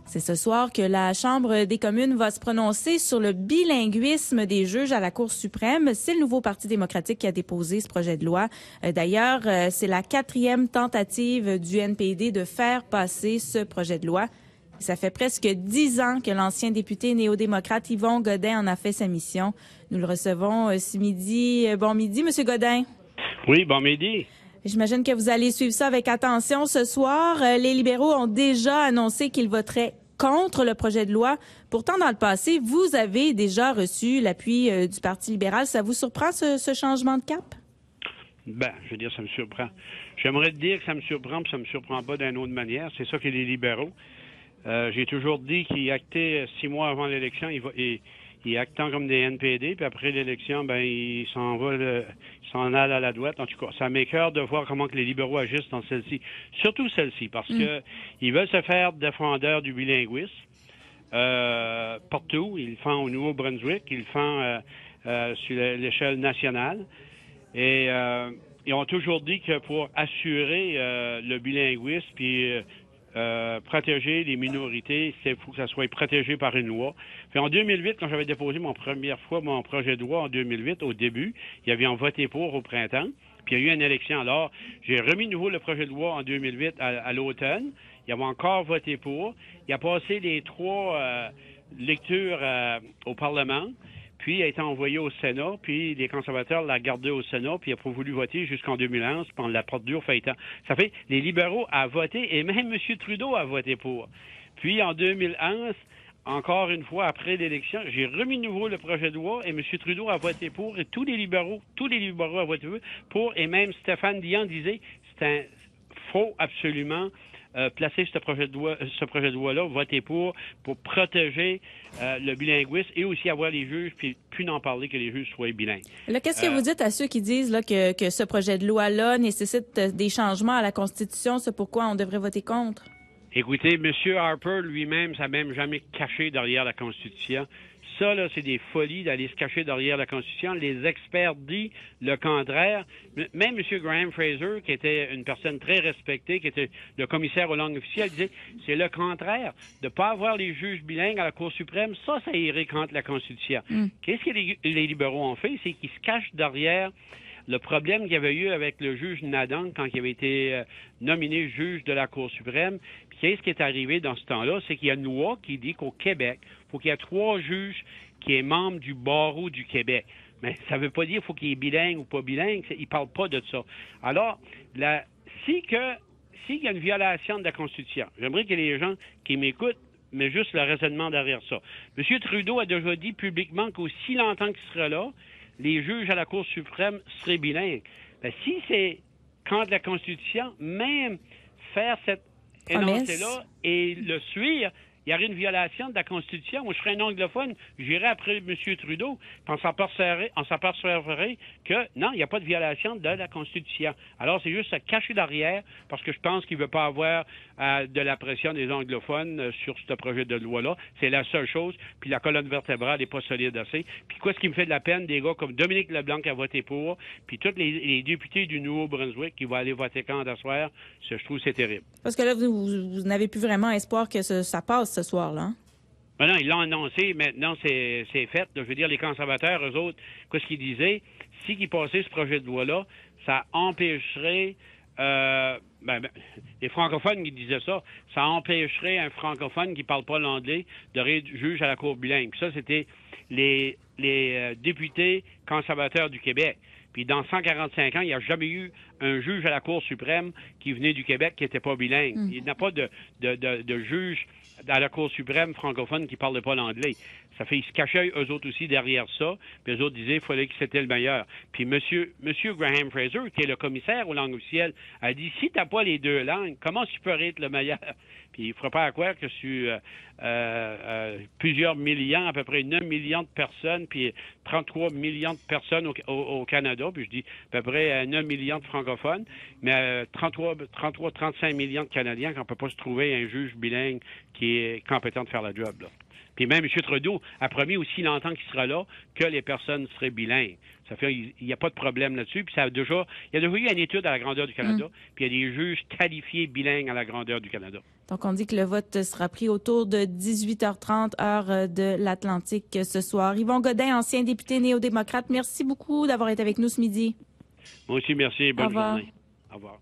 C'est ce soir que la Chambre des communes va se prononcer sur le bilinguisme des juges à la Cour suprême. C'est le nouveau Parti démocratique qui a déposé ce projet de loi. D'ailleurs, c'est la 4e tentative du NPD de faire passer ce projet de loi. Ça fait presque 10 ans que l'ancien député néo-démocrate Yvon Godin en a fait sa mission. Nous le recevons ce midi. Bon midi, Monsieur Godin. Oui, bon midi. J'imagine que vous allez suivre ça avec attention ce soir. Les libéraux ont déjà annoncé qu'ils voteraient contre le projet de loi. Pourtant, dans le passé, vous avez déjà reçu l'appui du Parti libéral. Ça vous surprend, ce changement de cap? Ben, je veux dire, ça me surprend. J'aimerais te dire que ça me surprend, mais ça me surprend pas d'une autre manière. C'est ça que les libéraux. J'ai toujours dit qu'ils actaient 6 mois avant l'élection, ils actent comme des NPD, puis après l'élection, ben ils s'en allent à la droite. En tout cas, ça m'écoeure de voir comment que les libéraux agissent dans celle-ci. Surtout celle-ci, parce que ils veulent se faire défendeurs du bilinguisme partout. Ils le font au Nouveau-Brunswick, ils le font sur l'échelle nationale. Et ils ont toujours dit que pour assurer le bilinguisme, puis protéger les minorités, il faut que ça soit protégé par une loi. Puis en 2008, quand j'avais déposé mon projet de loi en 2008, au début, il y avait un voté pour au printemps, puis il y a eu une élection. Alors, j'ai remis de nouveau le projet de loi en 2008 à l'automne. Il y avait encore voté pour. Il a passé les 3 lectures au Parlement. Puis, il a été envoyé au Sénat, puis les conservateurs l'ont gardé au Sénat, puis il n'a pas voulu voter jusqu'en 2011, puis on la porte dure feuilletant. Ça fait, les libéraux ont voté, et même M. Trudeau a voté pour. Puis, en 2011, encore une fois, après l'élection, j'ai remis de nouveau le projet de loi, et M. Trudeau a voté pour, et tous les libéraux ont voté pour, et même Stéphane Dion disait, faut absolument placer ce projet de loi-là, voter pour protéger le bilinguisme et aussi avoir les juges, puis plus n'en parler que les juges soient bilingues. Là, qu'est-ce que vous dites à ceux qui disent là, que ce projet de loi-là nécessite des changements à la Constitution? C'est pourquoi on devrait voter contre? Écoutez, M. Harper lui-même, ça n'a même jamais caché derrière la Constitution. Ça, là, c'est des folies d'aller se cacher derrière la Constitution. Les experts disent le contraire. Même M. Graham Fraser, qui était une personne très respectée, qui était le commissaire aux langues officielles, disait c'est le contraire. De ne pas avoir les juges bilingues à la Cour suprême, ça irait contre la Constitution. Qu'est-ce que les libéraux ont fait? C'est qu'ils se cachent derrière le problème qu'il y avait eu avec le juge Nadon quand il avait été nominé juge de la Cour suprême. Puis qu'est-ce qui est arrivé dans ce temps-là? C'est qu'il y a une loi qui dit qu'au Québec, il faut qu'il y ait 3 juges qui est membre du barreau du Québec. Mais ça ne veut pas dire qu'il faut qu'il est bilingue ou pas bilingue. Ils ne parlent pas de ça. Alors, s'il y a une violation de la Constitution, j'aimerais que les gens qui m'écoutent, mais juste le raisonnement derrière ça. M. Trudeau a déjà dit publiquement qu'aussi longtemps qu'il sera là, les juges à la Cour suprême seraient bilingues. Ben, si c'est contre la Constitution, même faire cette énoncé-là et le suivre, il y aurait une violation de la Constitution. Moi, je serais un anglophone, j'irais après M. Trudeau, puis on s'apercevrait que, non, il n'y a pas de violation de la Constitution. Alors, c'est juste se cacher derrière, parce que je pense qu'il ne veut pas avoir de la pression des anglophones sur ce projet de loi-là. C'est la seule chose, puis la colonne vertébrale n'est pas solide assez. Puis quoi, ce qui me fait de la peine, des gars comme Dominique Leblanc qui a voté pour, puis tous les députés du Nouveau-Brunswick qui vont aller voter contre à soir, je trouve que c'est terrible. Parce que là, vous n'avez plus vraiment espoir que ça passe ce soir-là. Hein? Ben non, ils l'ont annoncé. Maintenant, c'est fait. Je veux dire, les conservateurs, eux autres, qu'est-ce qu'ils disaient? Si ils passaient ce projet de loi-là, ça empêcherait... les francophones qui disaient ça, ça empêcherait un francophone qui parle pas l'anglais de être juge à la Cour bilingue. Puis ça, c'était les députés conservateurs du Québec. Puis dans 145 ans, il n'y a jamais eu un juge à la Cour suprême qui venait du Québec qui n'était pas bilingue. Il n'y a pas de juge à la Cour suprême francophone qui ne parlait pas l'anglais. Ça fait, ils se cachaient eux autres aussi derrière ça. Puis eux autres disaient qu'il fallait que c'était le meilleur. Puis Monsieur Graham Fraser, qui est le commissaire aux langues officielles, a dit, si tu n'as pas les 2 langues, comment tu peux être le meilleur? Puis il ne faudra pas à croire que sur plusieurs millions, à peu près 9 millions de personnes, puis 33 millions de personnes au Canada, puis je dis à peu près 9 millions de francophones, mais 35 millions de Canadiens qu'on ne peut pas se trouver un juge bilingue qui est compétent de faire la job, là. Puis même M. Trudeau a promis aussi longtemps qu'il sera là que les personnes seraient bilingues. Ça fait il n'y a pas de problème là-dessus. Puis il y a déjà eu une étude à la grandeur du Canada, puis il y a des juges qualifiés bilingues à la grandeur du Canada. Donc, on dit que le vote sera pris autour de 18h30, heure de l'Atlantique ce soir. Yvon Godin, ancien député néo-démocrate, merci beaucoup d'avoir été avec nous ce midi. Moi aussi, merci. Bonne journée. Au revoir.